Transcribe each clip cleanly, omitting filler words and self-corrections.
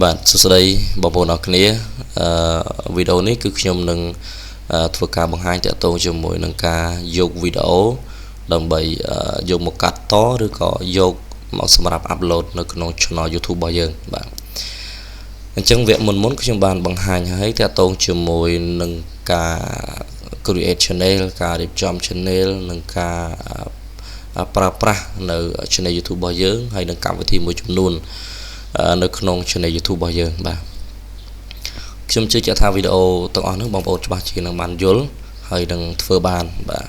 បាទសួស្តីបងប្អូនអរគ្នាវីដេអូនេះគឺខ្ញុំនឹងធ្វើការបង្ហាញទាក់ទងជាមួយនឹងការយកវីដេអូដើម្បីយកមកកាត់តឬក៏យកមកសម្រាប់អាប់ឡូតនៅក្នុង channel YouTube របស់យើងបាទអញ្ចឹងវគ្គមុនខ្ញុំបានបង្ហាញហើយទាក់ទងជាមួយនឹងការ create channel ការរៀបចំ channel និងការប្រើប្រាស់នៅ channel YouTube របស់យើងហើយនឹងកម្មវិធីមួយចំនួននៅក្នុង channel YouTube របស់យើងបាទខ្ញុំជឿជាក់ថាវីដេអូទាំងអស់ហ្នឹងបងប្អូនច្បាស់ជានឹងបានយល់ហើយនឹងធ្វើបានបាទ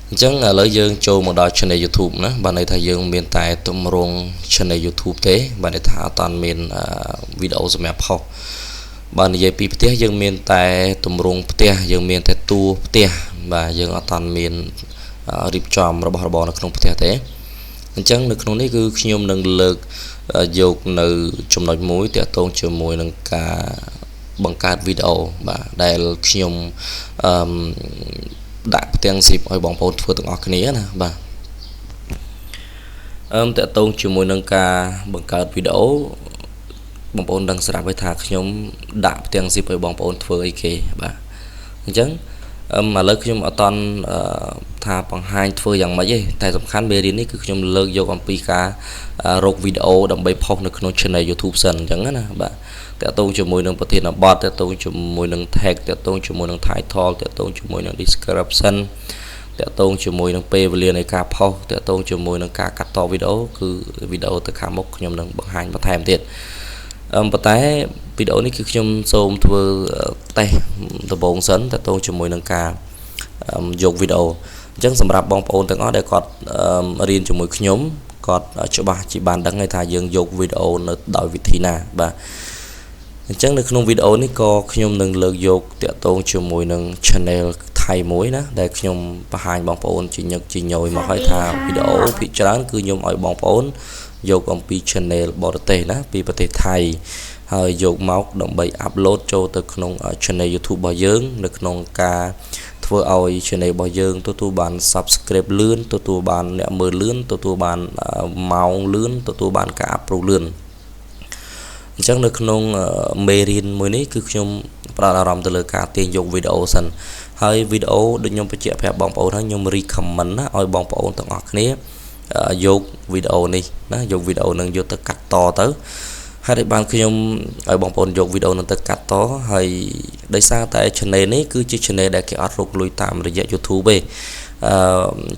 អញ្ចឹងឥឡូវយើងចូលមកដល់ channel YouTube ណាបាទន័យថាយើងមានតែទម្រង់ channel YouTube ទេបាទន័យថាអត់តាន់មានវីដេអូសម្រាប់ផុសបាទនិយាយពីផ្ទះយើងមានតែទម្រង់ផ្ទះយើងមានតែតួផ្ទះបាទយើងអត់តាន់មានរៀបចំរបស់របរនៅក្នុងផ្ទះទេអញ្ចឹងនៅក្នុងនេះគឺខ្ញុំនឹងលើកយកនៅចំណុចមួយទាក់ទងជាមួយនឹងការបង្កើតវីដេអូបាទដែលខ្ញុំដាក់ផ្ទាំង zip ឲ្យបងប្អូនធ្វើទាំងអស់គ្នាណាបាទទាក់ទងជាមួយនឹងការបង្កើតវីដេអូបងប្អូនដឹងស្រាប់ហើយថាខ្ញុំដាក់ផ្ទាំង zip ឲ្យបងប្អូនធ្វើអីគេបាទអញ្ចឹងឥឡូវខ្ញុំអត់តន់ថាបង្ហាញធ្វើយ៉ាងម៉េចទេតែសំខាន់មេរៀននេះគឺខ្ញុំលើកយកអំពីការរកវីដេអូដើម្បីផុសនៅក្នុង channel YouTube សិនអញ្ចឹងណាបាទតាក់ទងជាមួយនឹងប្រធានបទតាក់ទងជាមួយនឹង tag តាក់ទងជាមួយនឹង title តាក់ទងជាមួយនឹង description តាក់ទងជាមួយនឹងពេលវេលានៃការផុសតាក់ទងជាមួយនឹងការកាត់តវីដេអូគឺវីដេអូទៅខាងមុខខ្ញុំនឹងបង្ហាញបន្ថែមទៀតប៉ុន្តែវីដេអូនេះគឺខ្ញុំសូមធ្វើតេស្តដំបូងសិនតាក់ទងជាមួយនឹងការយកវីដេអូអញ្ចឹងសម្រាប់បងប្អូនទាំងអស់ដែលគាត់រៀនជាមួយខ្ញុំគាត់ច្បាស់ជាបានដឹងហើយថាយើងយកវីដេអូនៅដោយវិធីណាបាទអញ្ចឹងនៅក្នុងវីដេអូនេះក៏ខ្ញុំនឹងលើកយកតាក់ទងជាមួយនឹង channel ថៃមួយណាដែលខ្ញុំបង្ហាញបងប្អូនជាញឹកជាញយមកហើយថាវីដេអូភាគច្រើនគឺខ្ញុំឲ្យបងប្អូនយកអំពី channel បរទេសណាពីប្រទេសថៃហើយយកមកដើម្បី upload ចូលទៅក្នុង channel YouTube របស់យើងនៅក្នុងការធ្វើឲ្យ channel របស់យើងទទួលបាន subscribe លឿនទទួលបានអ្នកមើលលឿនទទួលបានម៉ោងលឿនទទួលបានការ upload លឿនអញ្ចឹងនៅក្នុងមេរៀនមួយនេះគឺខ្ញុំផ្ដោតអារម្មណ៍ទៅលើការទាញយកវីដេអូសិនហើយវីដេអូដូចខ្ញុំបញ្ជាក់ប្រាប់បងប្អូនហើយខ្ញុំ recommend ណាឲ្យបងប្អូនទាំងអស់គ្នាយកវីដេអូនេះណាយកវីដេអូនឹងយកទៅកាត់តទៅហើយបានខ្ញុំឲ្យបងប្អូនយកវីដេអូនឹងទៅកាត់តហើយដោយសារតែ channel នេះគឺជា channel ដែលគេអត់រកលុយតាមរយៈ YouTube ទេ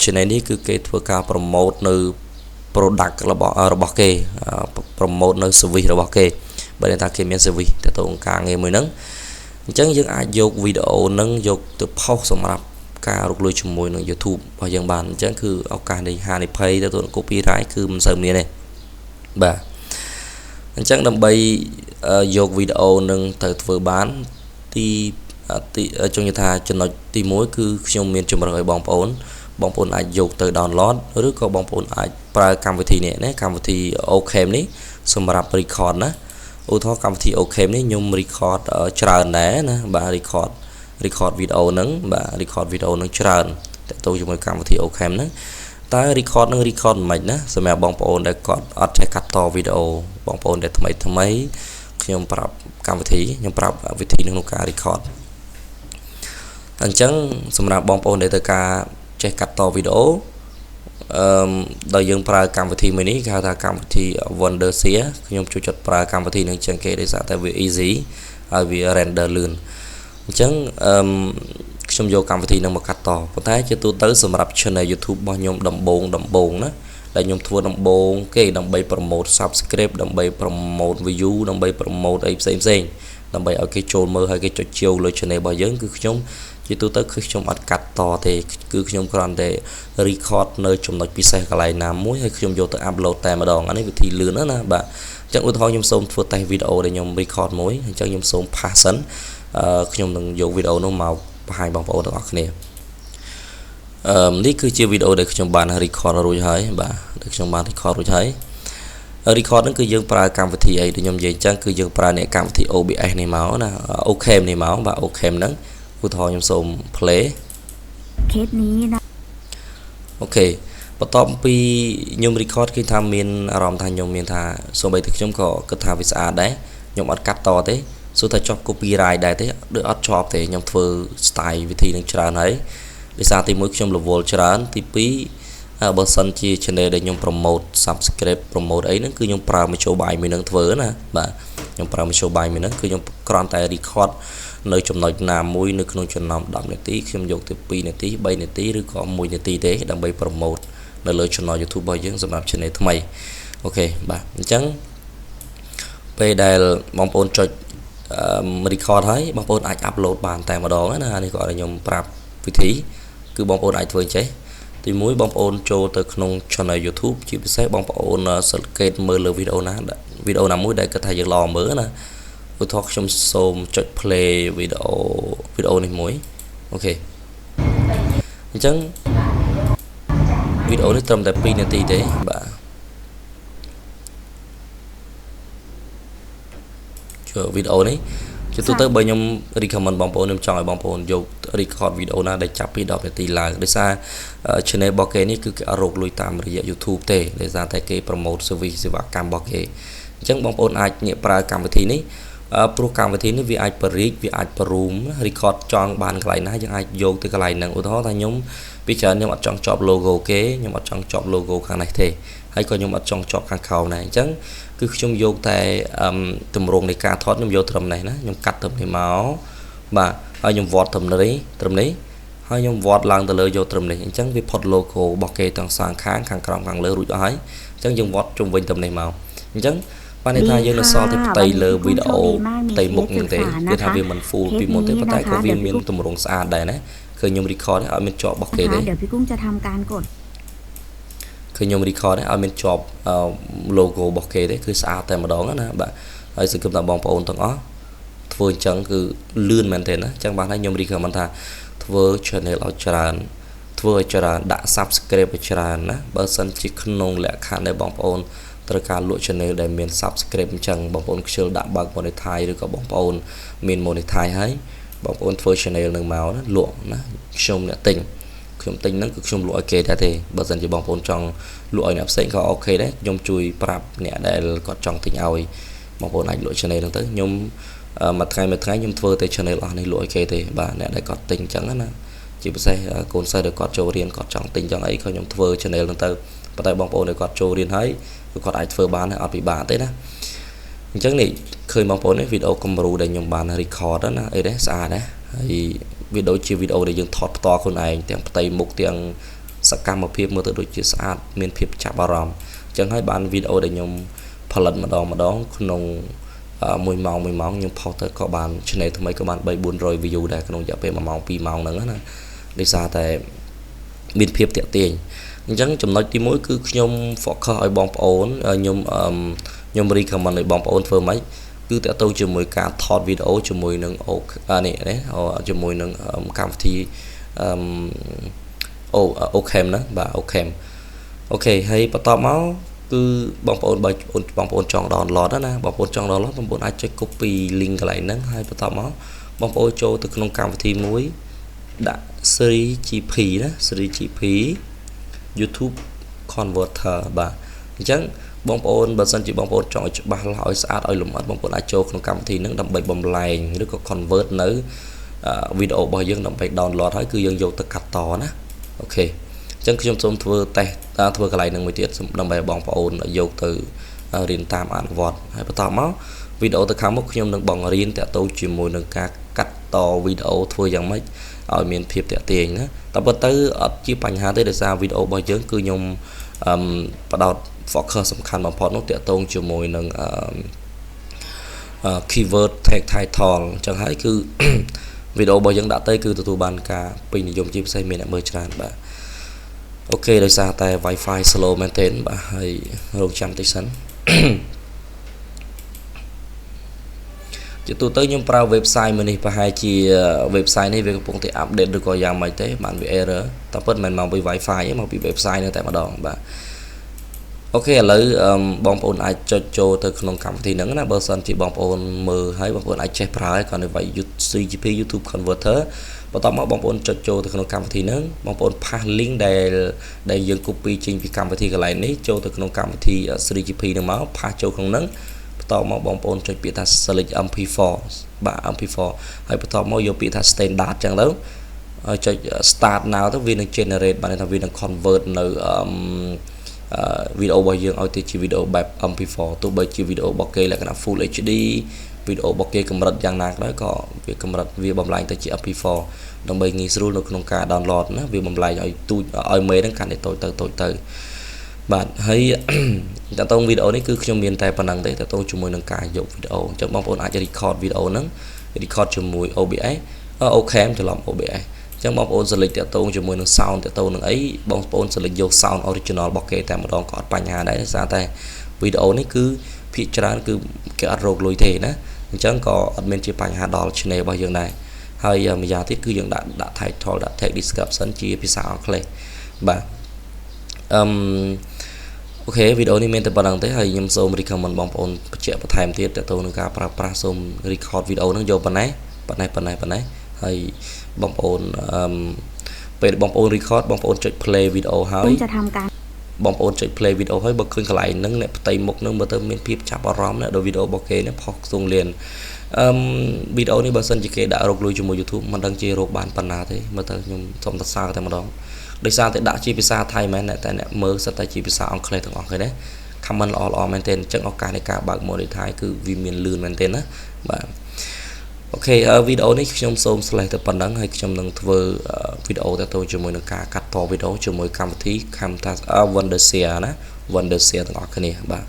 channel នេះគឺគេធ្វើការ promote នៅ product របស់គេ promote នៅ service របស់គេបើថាគេមាន service ទៅទៅការងារមួយហ្នឹងអញ្ចឹងយើងអាចយកវីដេអូហ្នឹងយកទៅផុសសម្រាប់ការរកលុយជាមួយនឹង YouTube របស់យើងបានអញ្ចឹងគឺឱកាសនៃហានិភ័យទៅនឹង copyright គឺមិនសូវមានទេបាទអញ្ចឹងដើម្បីយកវីដេអូនឹងទៅធ្វើបានទីចង់និយាយថាចំណុចទី1គឺខ្ញុំមានជំរឿនឲ្យបងប្អូនអាចយកទៅ download ឬក៏បងប្អូនអាចប្រើកម្មវិធីនេះណាកម្មវិធី Ocam នេះសម្រាប់ record ណាឧទាហរណ៍កម្មវិធី Ocam នេះខ្ញុំ record ច្រើនដែរណាបាទ record វីដេអូហ្នឹងបាទ record វីដេអូហ្នឹងច្រើនតាក់ទងជាមួយកម្មវិធី Ocam ហ្នឹងតើ record មិនណាសម្រាប់បងប្អូនដែលគាត់អត់ចេះកាត់តវីដេអូបងប្អូនដែលថ្មីខ្ញុំប្រាប់កម្មវិធីខ្ញុំប្រាប់វិធីក្នុងការ record អញ្ចឹងសម្រាប់បងប្អូនដែលត្រូវការចេះកាត់តវីដេអូដោយយើងប្រើកម្មវិធីមួយនេះគេហៅថាកម្មវិធី Wondershare ខ្ញុំចូលចិត្តប្រើកម្មវិធីនឹងជាងគេដោយសារតែវា easy ហើយវា render លឿនអញ្ចឹងខ្ញុំយកកម្មវិធីនឹងមកកាត់តប៉ុន្តែជាទូទៅសម្រាប់ channel YouTube របស់ខ្ញុំដំបូងណាដែលខ្ញុំធ្វើដំបូងគេដើម្បី promote subscribe ដើម្បី promote view ដើម្បី promote អីផ្សេងដើម្បីឲ្យគេចូលមើលហើយគេចុចជាវលើ channel របស់យើងគឺខ្ញុំជាទូទៅគឺខ្ញុំអត់កាត់តទេគឺខ្ញុំគ្រាន់តែ record នៅចំណុចពិសេសកន្លែងណាមួយហើយខ្ញុំយកទៅ upload តែម្ដងអានេះវិធីលឿនណាបាទអញ្ចឹងឧទាហរណ៍ខ្ញុំសូមធ្វើតេស្តវីដេអូដែលខ្ញុំ record មួយអញ្ចឹងខ្ញុំសូម pass សិនខ្ញុំនឹងយកវីដេអូនោះមកបង្ហាញបងប្អូនទាំងអស់គ្នានេះគឺជាវីដេអូដែលខ្ញុំបាន record រួចហើយបាទដែលខ្ញុំបាន record រួចហើយ record ហ្នឹងគឺយើងប្រើកម្មវិធីអីដូចខ្ញុំនិយាយអញ្ចឹងគឺយើងប្រើនៃកម្មវិធី OBS នេះមកណា Ocam នេះមកបាទ Ocam ហ្នឹងឧទាហរណ៍ខ្ញុំសូម play เคสนี้นะ អូខេ បន្ទាប់ពីខ្ញុំ record គឺថាមានអារម្មណ៍ថាខ្ញុំមានថាសូម្បីតែខ្ញុំក៏គិតថាវាស្អាតដែរខ្ញុំអត់កាត់តទេសួរថាជាប់ copyright ដែរទេដូចអត់ជាប់ទេខ្ញុំធ្វើ style វិធីនឹងច្រើនហើយដោយសារទី1ខ្ញុំរវល់ច្រើនទី2បើសិនជា channel ដែលខ្ញុំ promote subscribe promote អីហ្នឹងគឺខ្ញុំប្រើមធ្យោបាយមួយនឹងធ្វើណាបាទខ្ញុំប្រើមធ្យោបាយមួយហ្នឹងគឺខ្ញុំគ្រាន់តែ record នៅចំណុចណាមួយនៅក្នុងចំណោម10នាទីខ្ញុំយកទៅ2នាទី3នាទីឬក៏1នាទីទេដើម្បី promote នៅលើ channel YouTube របស់យើងសម្រាប់ channel ថ្មីអូខេបាទអញ្ចឹងពេលដែលបងប្អូនចុចrecord ហើយបងប្អូនអាច upload បានតែម្ដងណានេះក៏ខ្ញុំប្រាប់វិធីគឺបងប្អូនអាចធ្វើអញ្ចេះទី1បងប្អូនចូលទៅក្នុង channel YouTube ជាពិសេសបងប្អូនសង្កេតមើលលើវីដេអូណាមួយដែលគាត់ថាយើងល្អមើលណាឧទាហរណ៍ខ្ញុំសូមចុច play វីដេអូនេះមួយអូខេអញ្ចឹងវីដេអូនេះត្រឹមតែ2នាទីទេបាទចូលវីដេអូនេះជាទូទៅបើខ្ញុំ recommend បងប្អូនខ្ញុំចង់ឲ្យបងប្អូនយក record វីដេអូណាដែលចាប់ពី10នាទីឡើងដោយសារ channel របស់គេនេះគឺគេអត់រកលុយតាមរយៈ YouTube ទេដោយសារតែគេ promote service សេវាកម្មរបស់គេអញ្ចឹងបងប្អូនអាចងាកប្រើកម្មវិធីនេះព្រោះកម្មវិធីនេះវាអាចបរិយាវាអាចបរូម record ចង់បានកន្លែងណាយើងអាចយកទៅកន្លែងហ្នឹងឧទាហរណ៍ថាខ្ញុំពីច្រើនខ្ញុំអត់ចង់ជាប់ logo គេខ្ញុំអត់ចង់ជាប់ logo ខាងនេះទេហើយក៏ខ្ញុំអត់ចង់ជាប់ខាងក្រោមដែរអញ្ចឹងគឺខ្ញុំយកតែទម្រង់នៃការថតខ្ញុំយកត្រឹមនេះណាខ្ញុំកាត់ត្រឹមនេះមកបាទហើយខ្ញុំវត្តត្រឹមនេះហើយខ្ញុំវត្តឡើងទៅលើយកត្រឹមនេះអញ្ចឹងវាផុត logo របស់គេទាំងសងខាងក្រោមខាងលើរួចអស់ហើយអញ្ចឹងយើងវត្តជុំវិញត្រឹមនេះមកអញ្ចឹងបានន័យថាយើងនៅសល់តែផ្ទៃលើវីដេអូផ្ទៃមុខហ្នឹងទេគឺថាវាមិន full ពីមុនទេប៉ុន្តែក៏វាមានទម្រង់ស្អាតដែរណាគឺខ្ញុំ record ឲ្យមានជាប់របស់គេទេเดี๋ยวพี่กุ้งจะทำการกดគឺខ្ញុំ record ឲ្យមានជាប់ logo របស់គេទេគឺស្អាតតែម្ដងណាបាទហើយសង្ឃឹមថាបងប្អូនទាំងអស់ធ្វើអញ្ចឹងគឺលឿនមែនទេណាអញ្ចឹងបានហើយខ្ញុំ recommend ថាធ្វើ channel ឲ្យច្រើនធ្វើឲ្យច្រើនដាក់ subscribe ឲ្យច្រើនណាបើសិនជាក្នុងលក្ខខណ្ឌដែលបងប្អូនត្រូវការលក់ channel ដែលមាន subscribe អញ្ចឹងបងប្អូនខ្ជិលដាក់បើក monetize ឬក៏បងប្អូនមាន monetize ហើយបងប្អូនធ្វើ channel នឹងមកណាលក់ណាខ្ញុំអ្នកទិញខ្ញុំទិញហ្នឹងគឺខ្ញុំលក់ឲ្យគេដែរទេបើសិនជាបងប្អូនចង់លក់ឲ្យអ្នកផ្សេងក៏អូខេដែរខ្ញុំជួយប្រាប់អ្នកដែលគាត់ចង់ទិញឲ្យបងប្អូនអាចលក់ channel ហ្នឹងទៅខ្ញុំមួយថ្ងៃខ្ញុំធ្វើតែ channel អស់នេះលក់ឲ្យគេទេបាទអ្នកដែលគាត់ទិញអញ្ចឹងណាជាពិសេសកូនសិស្សដែលគាត់ចូលរៀនគាត់ចង់ទិញអញ្ចឹងអីក៏ខ្ញុំធ្វើ channel ហ្នឹងទៅប៉ុន្តែបងប្អូនដែលគាត់ចូលរៀនហើយគឺគាត់អាចធ្វើបានអត់ពិបាកទេណាអញ្ចឹងនេះឃើញបងប្អូននេះវីដេអូគំរូដែលខ្ញុំបាន record ណាអីដែរស្អាតណាហើយវីដេអូជាវីដេអូដែលយើងថតផ្ទាល់ខ្លួនឯងទាំងផ្ទៃមុខទាំងសកម្មភាពមើលទៅដូចជាស្អាតមានភាពចាប់អារម្មណ៍អញ្ចឹងហើយបានវីដេអូដែលខ្ញុំផលិតម្ដងក្នុង1ម៉ោងខ្ញុំផុសទៅក៏បាន channel ថ្មីក៏បាន 300-400 view ដែរក្នុងរយៈពេល1ម៉ោង2ម៉ោងហ្នឹងណាដោយសារតែមានភាពតាក់ទាញអញ្ចឹងចំណុចទី1គឺខ្ញុំ focus ឲ្យបងប្អូនខ្ញុំ recommend ឲ្យបងប្អូនធ្វើម៉េចគឺតើទៅជាមួយការថតវីដេអូជាមួយនឹងនេះជាមួយនឹងកម្មវិធីOcam ណាបាទ Ocam អូខេហើយបន្តមកគឺបងប្អូនបើបងប្អូនចង់ download ណាបងប្អូនចង់ download បងប្អូនអាចចុច copy link កន្លែងហ្នឹងហើយបន្តមកបងប្អូនចូលទៅក្នុងកម្មវិធីមួយដាក់ 3GP ណា 3GP YouTube Converter បាទអញ្ចឹងបងប្អូនបើសិនជាបងប្អូនចង់ឲ្យច្បាស់ឲ្យស្អាតឲ្យលម្អិតបងប្អូនអាចចូលក្នុងកម្មវិធីហ្នឹងដើម្បីបំលែងឬក៏ convert នៅវីដេអូរបស់យើងដើម្បី download ហើយគឺយើងយកទៅកាត់តណាអូខេអញ្ចឹងខ្ញុំសូមធ្វើតេស្តធ្វើកន្លែងហ្នឹងមួយទៀតដើម្បីឲ្យបងប្អូនយកទៅរៀនតាមអនុវត្តហើយបន្តមកវីដេអូទៅខាងមុខខ្ញុំនឹងបង្រៀនតាក់ទងជាមួយនឹងការកាត់តវីដេអូធ្វើយ៉ាងម៉េចឲ្យមានភាពតាក់ទាញណាតែប៉ុន្តែអត់ជាបញ្ហាទេដោយសារវីដេអូរបស់យើងគឺខ្ញុំបដោត focus សំខាន់បំផុតនោះតាក់ទងជាមួយនឹងkeyword tag title អញ្ចឹងហើយគឺវីដេអូរបស់យើងដាក់ទៅគឺទទួលបានការពេញនិយមជាពិសេសមានអ្នកមើលច្រើនបាទអូខេដោយសារតែ Wi-Fi slow មែនទែនបាទហើយរងចាំតិចសិនជាទូទៅខ្ញុំប្រើ website មួយនេះប្រហែលជា website នេះវាកំពុងតែ update ឬក៏យ៉ាងម៉េចទេបានវា error តែពិតមិនមកពី Wi-Fi ទេមកពី website ហ្នឹងតែម្ដងបាទអូខេឥឡូវបងប្អូនអាចចុចចូលទៅក្នុងកម្មវិធីហ្នឹងណាបើសិនជាបងប្អូនមើលហើយបងប្អូនអាចចេះប្រើហើយគាត់នៅវាយ 3GP YouTube Converter បន្ទាប់មកបងប្អូនចុចចូលទៅក្នុងកម្មវិធីហ្នឹងបងប្អូន pass link ដែលយើង copy ចេញពីកម្មវិធីកន្លែងនេះចូលទៅក្នុងកម្មវិធី 3GP ហ្នឹងមក pass ចូលក្នុងហ្នឹងបន្ទាប់មកបងប្អូនចុចពាក្យថា select MP4 បាទ MP4 ហើយបន្ទាប់មកយកពាក្យថា standard ចឹងទៅហើយចុច start now ទៅវានឹង generate បានថាវានឹង convert នៅវីដេអូរបស់យើងឲ្យទៅជាវីដេអូបែប MP4 ទោះបីជាវីដេអូរបស់គេលក្ខណៈ Full HD វីដេអូរបស់គេកម្រិតយ៉ាងណាក៏ដោយក៏វាកម្រិតវាបំលែងទៅជា MP4 ដើម្បីងាយស្រួលនៅក្នុងការ download ណាវាបំលែងឲ្យទូចឲ្យមេហ្នឹងកាន់តែតូចទៅបាទហើយតើតើវីដេអូនេះគឺខ្ញុំមានតែប៉ុណ្្នឹងទេតើតើជាមួយនឹងការយកវីដេអូអញ្ចឹងបងប្អូនអាច record វីដេអូហ្នឹង record ជាមួយ OBS Ocam ច្រឡំ OBS ចឹងបងប្អូន select តាក់ទងជាមួយនឹង sound តាក់ទងនឹងអីបងប្អូន select យក sound original របស់គេតែម្ដងក៏អត់បញ្ហាដែរដោយសារតែវីដេអូនេះគឺភាគច្រើនគឺគេអត់រកលុយទេណាអញ្ចឹងក៏អត់មានជាបញ្ហាដល់ channel របស់យើងដែរហើយម្យ៉ាងទៀតគឺយើងដាក់ title ដាក់ text description ជាភាសាអង់គ្លេសបាទអូខេវីដេអូនេះមានតែប៉ុណ្្នឹងទេហើយខ្ញុំសូម recommend បងប្អូនបញ្ជាក់បន្ថែមទៀតតាក់ទងនឹងការប្រើប្រាស់សូម record វីដេអូហ្នឹងយកប៉ុណ្ណេះហើយបងប្អូនពេលបងប្អូន record បងប្អូនចុច play វីដេអូហើយจะทำการបងប្អូនចុច play វីដេអូហើយបើឃើញកន្លែងហ្នឹងអ្នកផ្ទៃមុខហ្នឹងមើលទៅមានភាពចាប់អារម្មណ៍ណាដល់វីដេអូរបស់គេនេះផុសខ្ទង់លៀនវីដេអូនេះបើសិនជាគេដាក់រកលុយជាមួយ YouTube មិនដឹងជារកបានប៉ុណ្ណាទេមើលទៅខ្ញុំសូមសរសើរតែម្ដងដោយសារតែដាក់ជាភាសាថៃមែនតែអ្នកមើលសិតតែជាភាសាអង់គ្លេសទាំងអស់ឃើញទេ comment ល្អមែនទែនអញ្ចឹងឱកាសនៃការបើក monetize គឺវាមានលឿនមែនទែនណាបាទអូខេវីដេអូនេះខ្ញុំសូមស្លេះតែប៉ុណ្ណឹងហើយខ្ញុំនឹងធ្វើវីដេអូទៅជាមួយនឹងការកាត់តវីដេអូជាមួយកម្មវិធី Camtasia Wondershare ណា Wondershare ទាំងអស់គ្នាបាទ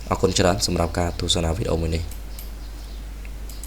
អរគុណច្រើនសម្រាប់ការទស្សនាវីដេអូមួយនេះ